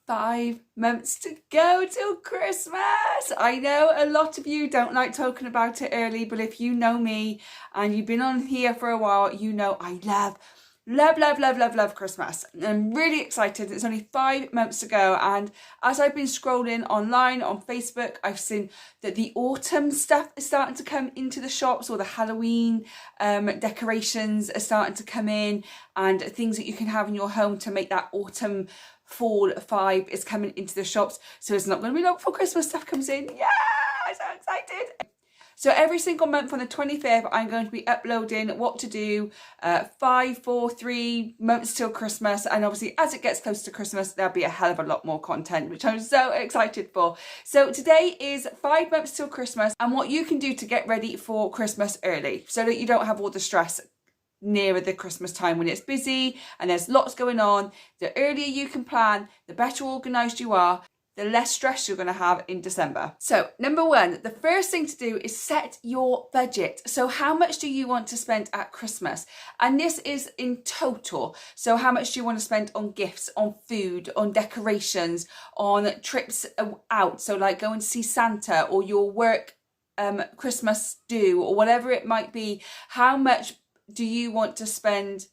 5 months to go till Christmas. I know a lot of you don't like talking about it early, but if you know me and you've been on here for a while, you know I love Christmas. I'm really excited. It's only 5 months to go, and as I've been scrolling online on Facebook, I've seen that the autumn stuff is starting to come into the shops, or the Halloween decorations are starting to come in, and things that you can have in your home to make that autumn fall vibe is coming into the shops. So it's not going to be long before Christmas stuff comes in. Yeah, I'm so excited. So every single month on the 25th, I'm going to be uploading what to do 5, 4, 3 months till Christmas. And obviously as it gets close to Christmas, there'll be a hell of a lot more content, which I'm so excited for. So today is 5 months till Christmas, and what you can do to get ready for Christmas early so that you don't have all the stress nearer the Christmas time when it's busy and there's lots going on. The earlier you can plan, the better organised you are, the less stress you're going to have in December. So number one, the first thing to do is set your budget. So how much do you want to spend at Christmas? And this is in total. So how much do you want to spend on gifts, on food, on decorations, on trips out? So like going to see Santa, or your work Christmas do, or whatever it might be. How much do you want to spend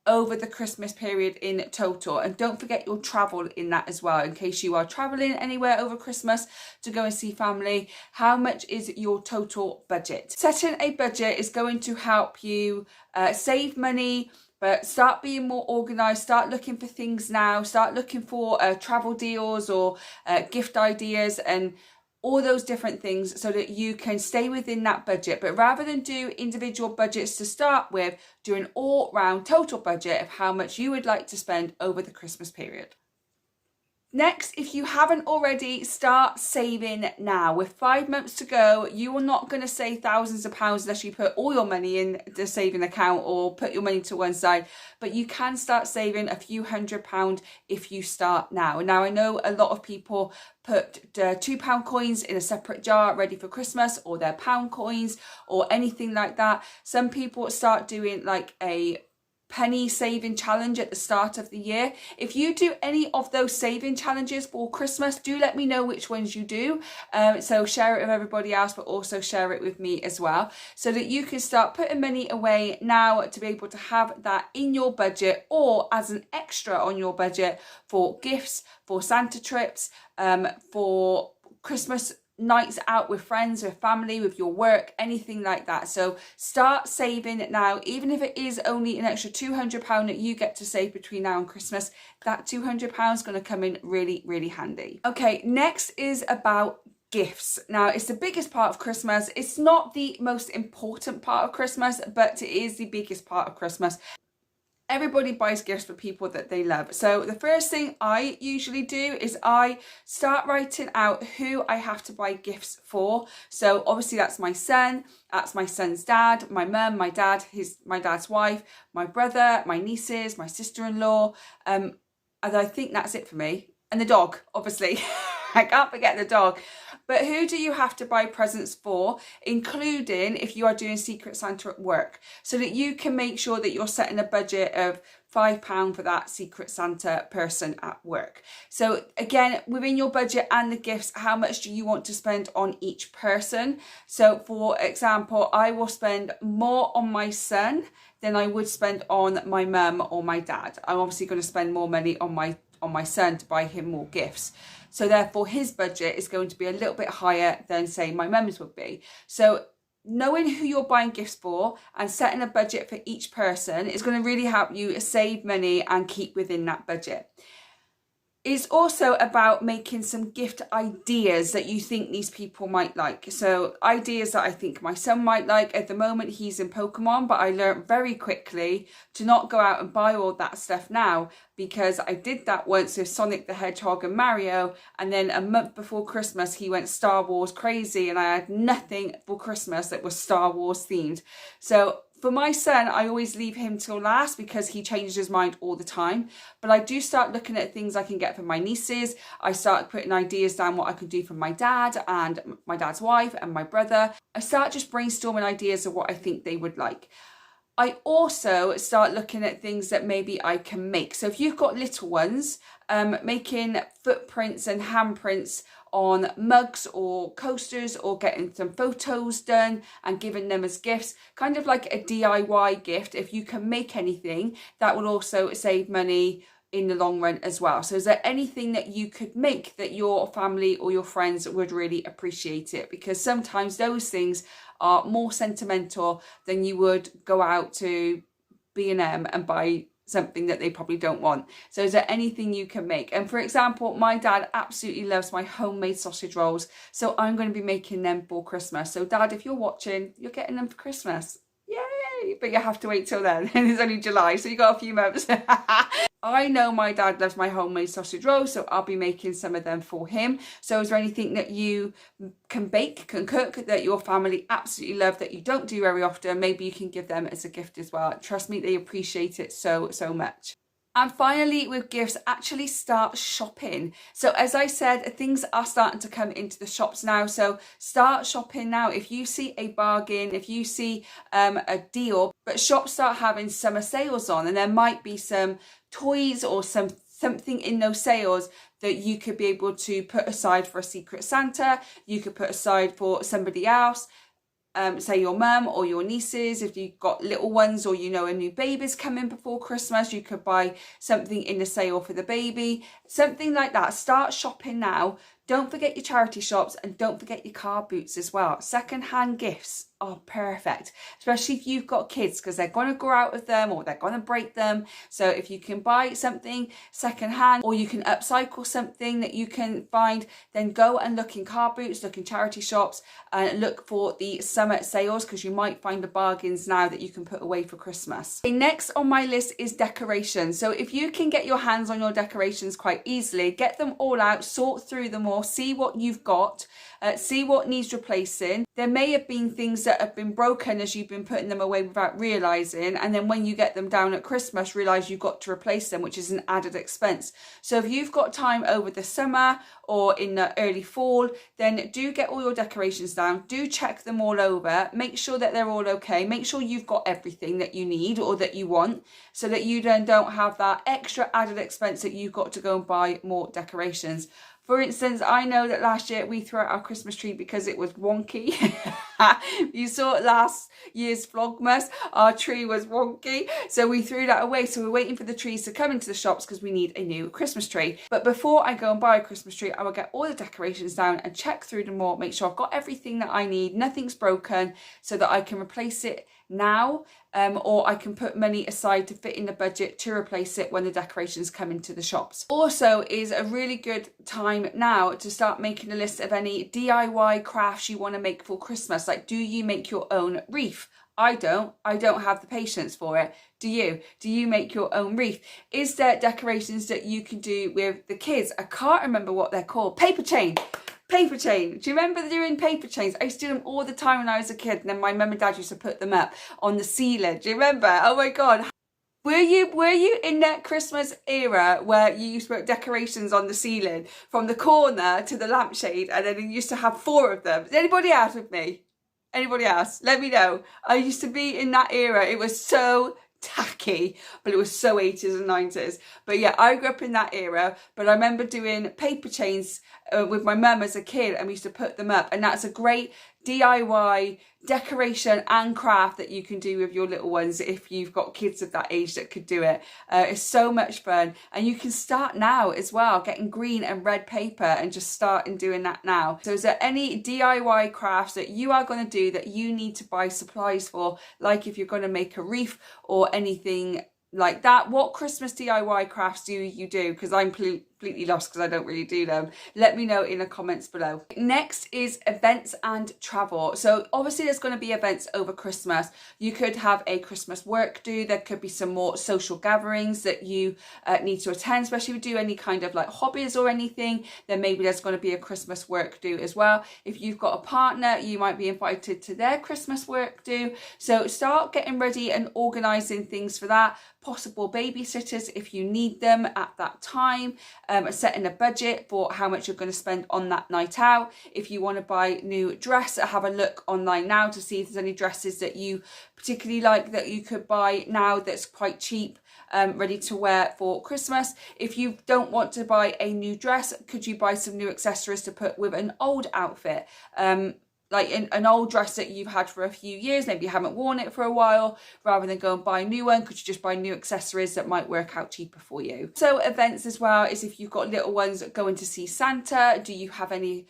over the Christmas period in total? And don't forget your travel in that as well, in case you are traveling anywhere over Christmas to go and see family. How much is your total budget? Setting a budget is going to help you save money, but start being more organised, start looking for things now, start looking for travel deals or gift ideas and all those different things, so that you can stay within that budget. But rather than do individual budgets to start with, do an all-round total budget of how much you would like to spend over the Christmas period. Next, if you haven't already, start saving now. With 5 months to go, you are not going to save thousands of pounds unless you put all your money in the saving account or put your money to one side. But you can start saving a few £100 if you start now. Now, I know a lot of people put £2 coins in a separate jar ready for Christmas, or their pound coins or anything like that. Some people start doing like a penny saving challenge at the start of the year. If you do any of those saving challenges for Christmas, do let me know which ones you do. So share it with everybody else, but also share it with me as well, so that you can start putting money away now to be able to have that in your budget, or as an extra on your budget for gifts, for Santa trips, for Christmas nights out with friends, with family, with your work, anything like that. So start saving it now. Even if it is only an extra £200 that you get to save between now and Christmas, that £200 is going to come in really handy. Okay, next is about gifts. Now, it's the biggest part of Christmas. It's not the most important part of Christmas, but it is the biggest part of Christmas. Everybody buys gifts for people that they love. So the first thing I usually do is I start writing out who I have to buy gifts for. So obviously that's my son, that's my son's dad, my mum, my dad, my dad's wife, my brother, my nieces, my sister-in-law. And I think that's it for me. And the dog, obviously. I can't forget the dog. But who do you have to buy presents for, including if you are doing Secret Santa at work, so that you can make sure that you're setting a budget of £5 for that Secret Santa person at work. So again, within your budget and the gifts, how much do you want to spend on each person? So for example, I will spend more on my son than I would spend on my mum or my dad. I'm obviously going to spend more money on my son to buy him more gifts. So therefore his budget is going to be a little bit higher than, say, my mum's would be. So knowing who you're buying gifts for and setting a budget for each person is going to really help you save money and keep within that budget. It's also about making some gift ideas that you think these people might like. So ideas that I think my son might like. At the moment he's in Pokemon, but I learned very quickly to not go out and buy all that stuff now, because I did that once with Sonic the Hedgehog and Mario, and then a month before Christmas he went Star Wars crazy and I had nothing for Christmas that was Star Wars themed. So for my son, I always leave him till last because he changes his mind all the time. But I do start looking at things I can get for my nieces. I start putting ideas down what I can do for my dad and my dad's wife and my brother. I start just brainstorming ideas of what I think they would like. I also start looking at things that maybe I can make. So if you've got little ones, making footprints and handprints on mugs or coasters, or getting some photos done and giving them as gifts, kind of like a DIY gift. If you can make anything, that will also save money in the long run as well. So is there anything that you could make that your family or your friends would really appreciate it? Because sometimes those things are more sentimental than you would go out to B&M and buy something that they probably don't want. So is there anything you can make? And for example, my dad absolutely loves my homemade sausage rolls, so I'm going to be making them for Christmas. So Dad, if you're watching, you're getting them for Christmas. Yay! But you have to wait till then, and it's only July, so you got a few months. I know my dad loves my homemade sausage rolls, so I'll be making some of them for him. So is there anything that you can bake, can cook, that your family absolutely love, that you don't do very often? Maybe you can give them as a gift as well. Trust me, they appreciate it so much. And finally, with gifts, actually start shopping. So as I said, things are starting to come into the shops now. So start shopping now. If you see a bargain, if you see a deal, but shops start having summer sales on, and there might be some toys or something in those sales that you could be able to put aside for a Secret Santa. You could put aside for somebody else. Say your mum or your nieces, if you've got little ones, or you know a new baby's coming before Christmas, you could buy something in the sale for the baby, something like that. Start shopping now. Don't forget your charity shops, and don't forget your car boots as well. Second-hand gifts are perfect, especially if you've got kids, because they're going to grow out of them or they're going to break them. So if you can buy something second-hand, or you can upcycle something that you can find, then go and look in car boots, look in charity shops, and look for the summer sales, because you might find the bargains now that you can put away for Christmas. Okay, next on my list is decorations. So if you can get your hands on your decorations quite easily, get them all out, sort through them all, see what you've got, see what needs replacing. There may have been things that have been broken as you've been putting them away without realising, and then when you get them down at Christmas, realise you've got to replace them, which is an added expense. So if you've got time over the summer or in the early fall, then do get all your decorations down, do check them all over, make sure that they're all okay, make sure you've got everything that you need or that you want, so that you then don't have that extra added expense that you've got to go and buy more decorations. For instance, I know that last year we threw out our Christmas tree because it was wonky. You saw it last year's Vlogmas, our tree was wonky, so we threw that away. So we're waiting for the trees to come into the shops because we need a new Christmas tree. But before I go and buy a Christmas tree, I will get all the decorations down and check through them all, make sure I've got everything that I need, nothing's broken, so that I can replace it now, or I can put money aside to fit in the budget to replace it when the decorations come into the shops. Also is a really good time now to start making a list of any DIY crafts you want to make for Christmas. Like, do you make your own wreath? I don't have the patience for it. Do you? Do you make your own wreath? Is there decorations that you can do with the kids? I can't remember what they're called. Paper chain. Paper chain. Do you remember doing paper chains? I used to do them all the time when I was a kid, and then my mum and dad used to put them up on the ceiling. Do you remember? Oh my God. Were you in that Christmas era where you used to put decorations on the ceiling from the corner to the lampshade, and then you used to have 4 of them? Is anybody else with me? Anybody else? Let me know. I used to be in that era. It was so tacky, but it was so 80s and 90s. But yeah, I grew up in that era, but I remember doing paper chains with my mum as a kid, and we used to put them up, and that's a great DIY decoration and craft that you can do with your little ones if you've got kids of that age that could do it. It's so much fun, and you can start now as well, getting green and red paper and just starting doing that now. So is there any DIY crafts that you are going to do that you need to buy supplies for, like if you're going to make a wreath or anything like that? What Christmas DIY crafts do you do? Because I'm completely lost because I don't really do them. Let me know in the comments below. Next is events and travel. So obviously there's going to be events over Christmas. You could have a Christmas work do. There could be some more social gatherings that you need to attend, especially if you do any kind of like hobbies or anything, then maybe there's going to be a Christmas work do as well. If you've got a partner, you might be invited to their Christmas work do. So start getting ready and organising things for that. Possible babysitters if you need them at that time. setting a budget for how much you're going to spend on that night out. If you want to buy new dress, have a look online now to see if there's any dresses that you particularly like that you could buy now that's quite cheap, ready to wear for Christmas. If you don't want to buy a new dress, could you buy some new accessories to put with an old outfit? Like an old dress that you've had for a few years, maybe you haven't worn it for a while, rather than go and buy a new one, could you just buy new accessories that might work out cheaper for you? So events as well, is if you've got little ones going to see Santa, do you have any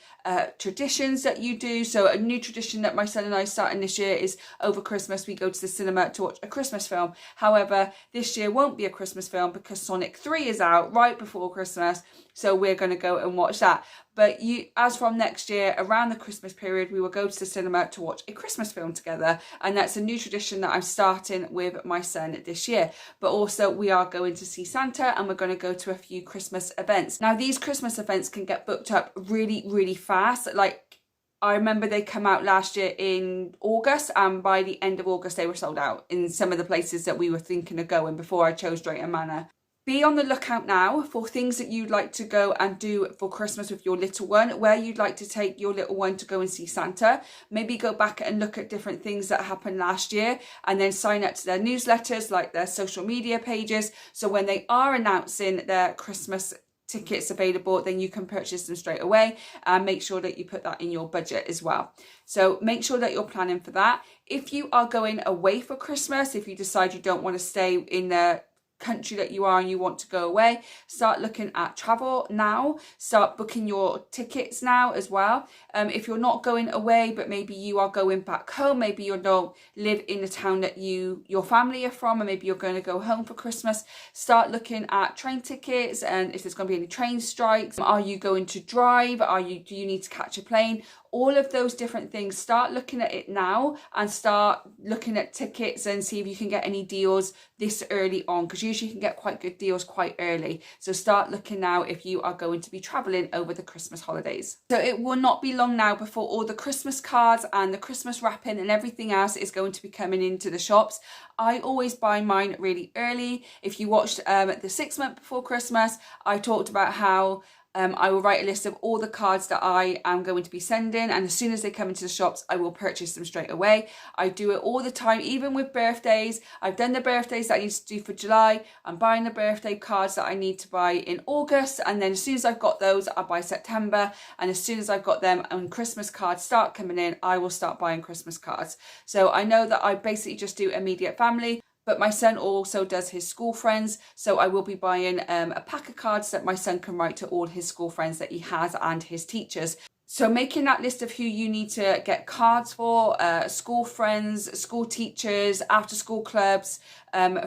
traditions that you do? So a new tradition that my son and I started this year is over Christmas we go to the cinema to watch a Christmas film. However, this year won't be a Christmas film because Sonic 3 is out right before Christmas, so we're going to go and watch that. But as from next year, around the Christmas period, we will go to the cinema to watch a Christmas film together. And that's a new tradition that I'm starting with my son this year. But also we are going to see Santa and we're going to go to a few Christmas events. Now, these Christmas events can get booked up really, really fast. Like, I remember they come out last year in August, and by the end of August, they were sold out in some of the places that we were thinking of going before I chose Drayton Manor. Be on the lookout now for things that you'd like to go and do for Christmas with your little one, where you'd like to take your little one to go and see Santa. Maybe go back and look at different things that happened last year and then sign up to their newsletters, like their social media pages. So when they are announcing their Christmas tickets available, then you can purchase them straight away, and make sure that you put that in your budget as well. So make sure that you're planning for that. If you are going away for Christmas, if you decide you don't want to stay in the country that you are and you want to go away, start looking at travel now, start booking your tickets now as well. If you're not going away but maybe you are going back home, maybe you don't live in the town that your family are from, and maybe you're going to go home for Christmas, start looking at train tickets and if there's going to be any train strikes. Are you going to drive? Do you need to catch a plane? All of those different things, start looking at it now and start looking at tickets and see if you can get any deals this early on, because usually you can get quite good deals quite early. So start looking now if you are going to be traveling over the Christmas holidays. So it will not be long now before all the Christmas cards and the Christmas wrapping and everything else is going to be coming into the shops. I always buy mine really early. If you watched the 6 month before Christmas, I talked about how I will write a list of all the cards that I am going to be sending, and as soon as they come into the shops, I will purchase them straight away. I do it all the time, even with birthdays. I've done the birthdays that I need to do for July. I'm buying the birthday cards that I need to buy in August, and then as soon as I've got those, I'll buy September, and as soon as I've got them and Christmas cards start coming in, I will start buying Christmas cards. So I know that I basically just do immediate family, but my son also does his school friends, so I will be buying a pack of cards that my son can write to all his school friends that he has and his teachers. So making that list of who you need to get cards for, school friends, school teachers, after school clubs,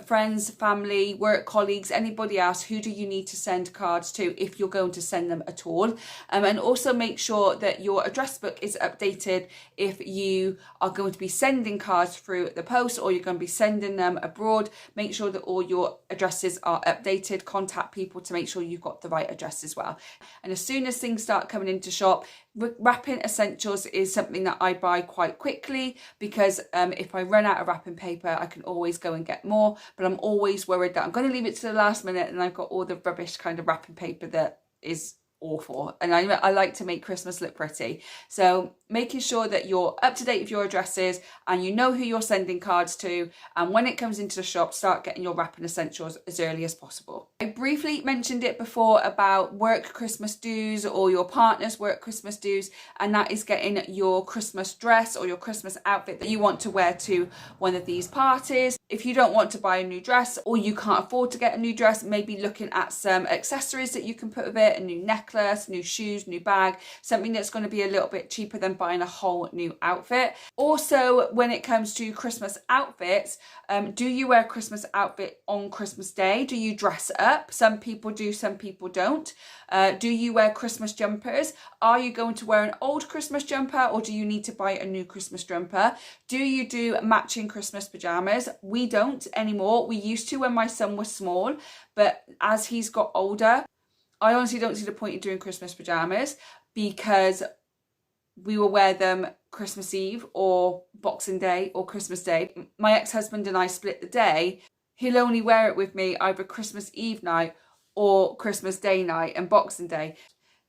friends, family, work colleagues, anybody else, who do you need to send cards to if you're going to send them at all? And also make sure that your address book is updated if you are going to be sending cards through the post or you're going to be sending them abroad. Make sure that all your addresses are updated. Contact people to make sure you've got the right address as well. And as soon as things start coming into shop, wrapping essentials is something that I buy quite quickly, because if I run out of wrapping paper, I can always go and get more, but I'm always worried that I'm going to leave it to the last minute and I've got all the rubbish kind of wrapping paper that is awful, and I like to make Christmas look pretty. So making sure that you're up to date with your addresses and you know who you're sending cards to, and when it comes into the shop, start getting your wrapping essentials as early as possible. I briefly mentioned it before about work Christmas dues or your partner's work Christmas dues, and that is getting your Christmas dress or your Christmas outfit that you want to wear to one of these parties. If you don't want to buy a new dress or you can't afford to get a new dress, maybe looking at some accessories that you can put with it, a new necklace, new shoes, new bag, something that's going to be a little bit cheaper than buying a whole new outfit. Also, when it comes to Christmas outfits, do you wear a Christmas outfit on Christmas Day? Do you dress up? Some people do, some people don't. Do you wear Christmas jumpers? Are you going to wear an old Christmas jumper, or do you need to buy a new Christmas jumper? Do you do matching Christmas pajamas? We don't anymore. We used to when my son was small, but as he's got older, I honestly don't see the point in doing Christmas pajamas, because we will wear them Christmas Eve or Boxing Day or Christmas Day. My ex-husband and I split the day. He'll only wear it with me either Christmas Eve night or Christmas Day night and Boxing Day.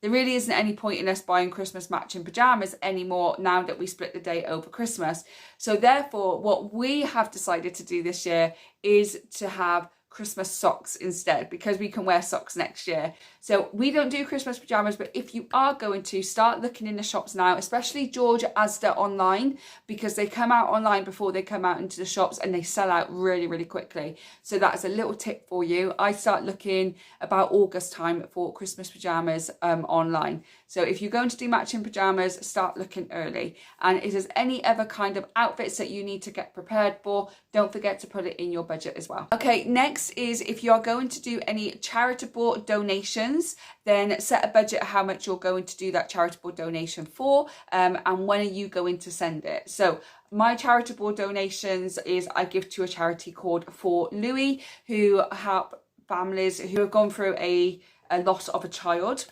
There really isn't any point in us buying Christmas matching pyjamas anymore now that we split the day over Christmas. So therefore, what we have decided to do this year is to have Christmas socks instead, because we can wear socks next year. So we don't do Christmas pyjamas, but if you are going to, start looking in the shops now, especially Georgia, Asda online, because they come out online before they come out into the shops and they sell out really, really quickly. So that's a little tip for you. I start looking about August time for Christmas pyjamas online. So if you're going to do matching pyjamas, start looking early. And if there's any other kind of outfits that you need to get prepared for, don't forget to put it in your budget as well. Okay, next is if you are going to do any charitable donations, then set a budget of how much you're going to do that charitable donation for, and when are you going to send it. So my charitable donations is I give to a charity called For Louis, who help families who have gone through a loss of a child.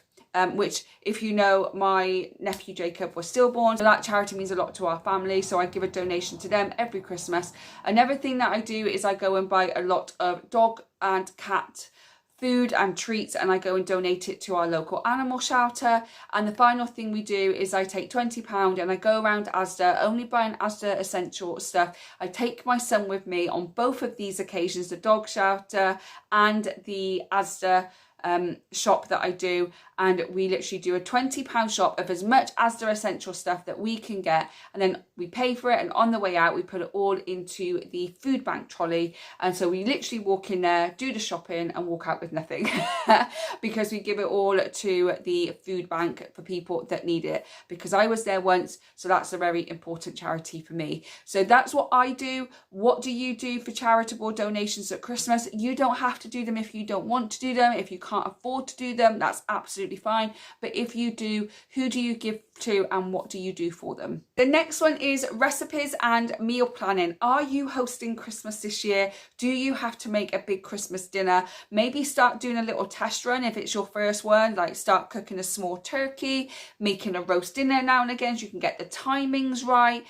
Which, if you know, my nephew Jacob was stillborn, so that charity means a lot to our family, so I give a donation to them every Christmas. Another thing that I do is I go and buy a lot of dog and cat food and treats, and I go and donate it to our local animal shelter. And the final thing we do is I take £20 and I go around Asda, only buying Asda essential stuff. I take my son with me on both of these occasions, the dog shelter and the Asda shop that I do, and we literally do a £20 shop of as much Asda essential stuff that we can get, and then we pay for it, and on the way out we put it all into the food bank trolley. And so we literally walk in there, do the shopping and walk out with nothing because we give it all to the food bank for people that need it, because I was there once, so that's a very important charity for me. So that's what I do. What do you do for charitable donations at Christmas? You don't have to do them if you don't want to do them. If you can't afford to do them, that's absolutely fine. But if you do, who do you give to and what do you do for them? The next one is recipes and meal planning. Are you hosting Christmas this year? Do you have to make a big Christmas dinner? Maybe start doing a little test run if it's your first one, like start cooking a small turkey, making a roast dinner now and again so you can get the timings right.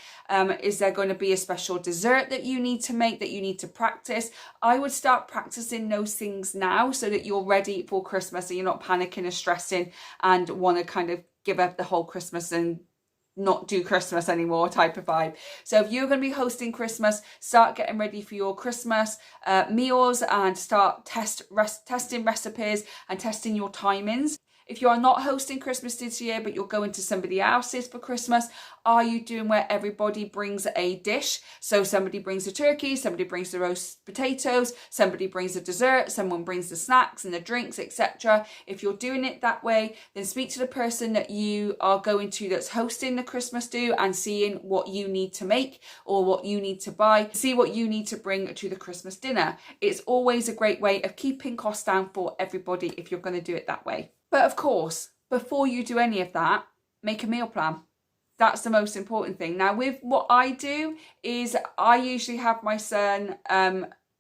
Is there going to be a special dessert that you need to make, that you need to practice? I would start practicing those things now so that you're ready for Christmas and you're not panicking and stressing and want to kind of give up the whole Christmas and not do Christmas anymore type of vibe. So if you're going to be hosting Christmas, start getting ready for your Christmas meals and start testing recipes and testing your timings. If you are not hosting Christmas this year, but you're going to somebody else's for Christmas, are you doing where everybody brings a dish? So somebody brings the turkey, somebody brings the roast potatoes, somebody brings the dessert, someone brings the snacks and the drinks, etc. If you're doing it that way, then speak to the person that you are going to that's hosting the Christmas do and seeing what you need to make or what you need to buy. See what you need to bring to the Christmas dinner. It's always a great way of keeping costs down for everybody if you're going to do it that way. But of course, before you do any of that, make a meal plan. That's the most important thing. Now, with what I do is I usually have my son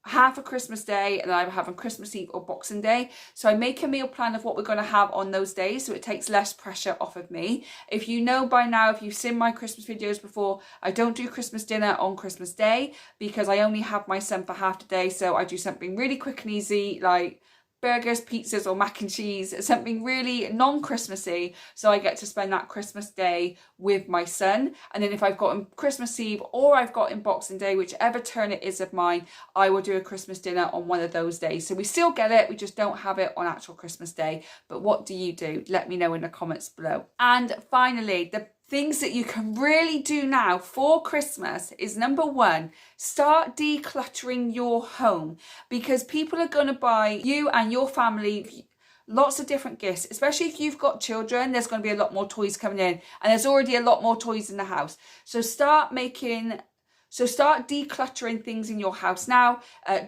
half a Christmas day and I have on Christmas Eve or Boxing Day. So I make a meal plan of what we're going to have on those days, so it takes less pressure off of me. If you know by now, if you've seen my Christmas videos before, I don't do Christmas dinner on Christmas Day because I only have my son for half the day. So I do something really quick and easy, like burgers, pizzas or mac and cheese, something really non-Christmassy, so I get to spend that Christmas day with my son. And then if I've got him Christmas Eve or I've got him Boxing Day, whichever turn it is of mine, I will do a Christmas dinner on one of those days. So we still get it, we just don't have it on actual Christmas Day. But what do you do? Let me know in the comments below. And finally, the things that you can really do now for Christmas is, number one, start decluttering your home, because people are going to buy you and your family lots of different gifts, especially if you've got children. There's going to be a lot more toys coming in and there's already a lot more toys in the house. So start decluttering things in your house now,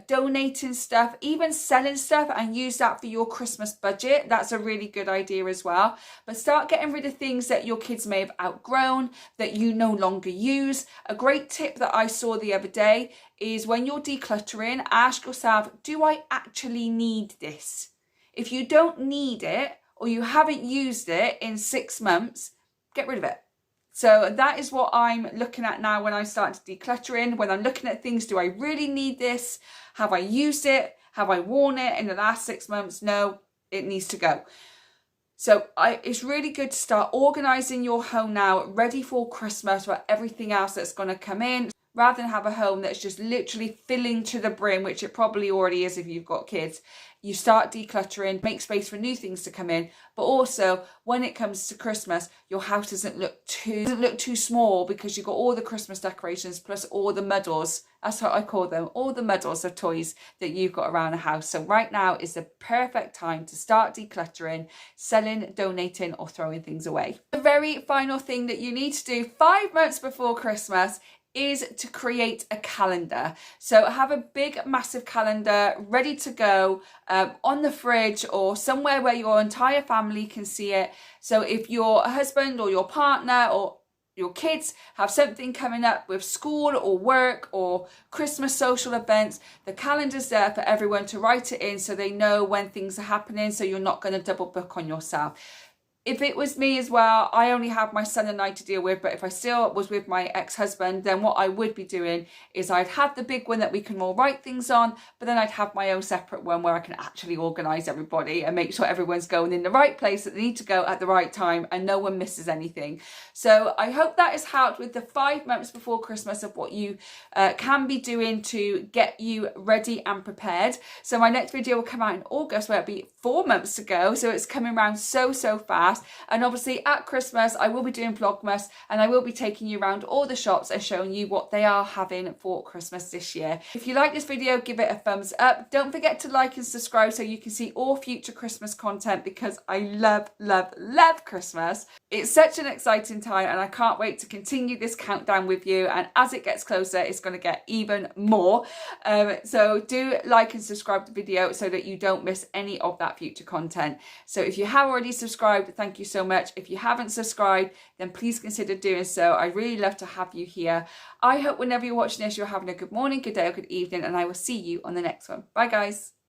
donating stuff, even selling stuff, and use that for your Christmas budget. That's a really good idea as well. But start getting rid of things that your kids may have outgrown, that you no longer use. A great tip that I saw the other day is when you're decluttering, ask yourself, do I actually need this? If you don't need it or you haven't used it in 6 months, get rid of it. So that is what I'm looking at now when I start decluttering. When I'm looking at things, do I really need this? Have I used it? Have I worn it in the last 6 months? No, it needs to go. So it's really good to start organising your home now, ready for Christmas, for everything else that's going to come in, rather than have a home that's just literally filling to the brim, which it probably already is if you've got kids. You start decluttering, make space for new things to come in, but also when it comes to Christmas, your house doesn't look too small, because you've got all the Christmas decorations plus all the medals. That's what I call them, all the medals of toys that you've got around the house. So right now is the perfect time to start decluttering, selling, donating, or throwing things away. The very final thing that you need to do 5 months before Christmas is to create a calendar. So have a big massive calendar ready to go on the fridge or somewhere where your entire family can see it. So if your husband or your partner or your kids have something coming up with school or work or Christmas social events, the calendar's there for everyone to write it in so they know when things are happening, so you're not going to double book on yourself. If it was me as well, I only have my son and I to deal with, but if I still was with my ex-husband, then what I would be doing is I'd have the big one that we can all write things on, but then I'd have my own separate one where I can actually organise everybody and make sure everyone's going in the right place that they need to go at the right time and no one misses anything. So I hope that has helped with the 5 months before Christmas of what you can be doing to get you ready and prepared. So my next video will come out in August, where it'll be 4 months to go. So it's coming around so fast. And obviously at Christmas I will be doing Vlogmas, and I will be taking you around all the shops and showing you what they are having for Christmas this year. If you like this video, give it a thumbs up. Don't forget to like and subscribe so you can see all future Christmas content, because I love Christmas. It's such an exciting time and I can't wait to continue this countdown with you, and as it gets closer it's going to get even more. So do like and subscribe to the video so that you don't miss any of that future content. So if you have already subscribed, thank you so much. If you haven't subscribed, then please consider doing so. I'd really love to have you here. I hope whenever you're watching this, you're having a good morning, good day, or good evening, and I will see you on the next one. Bye guys.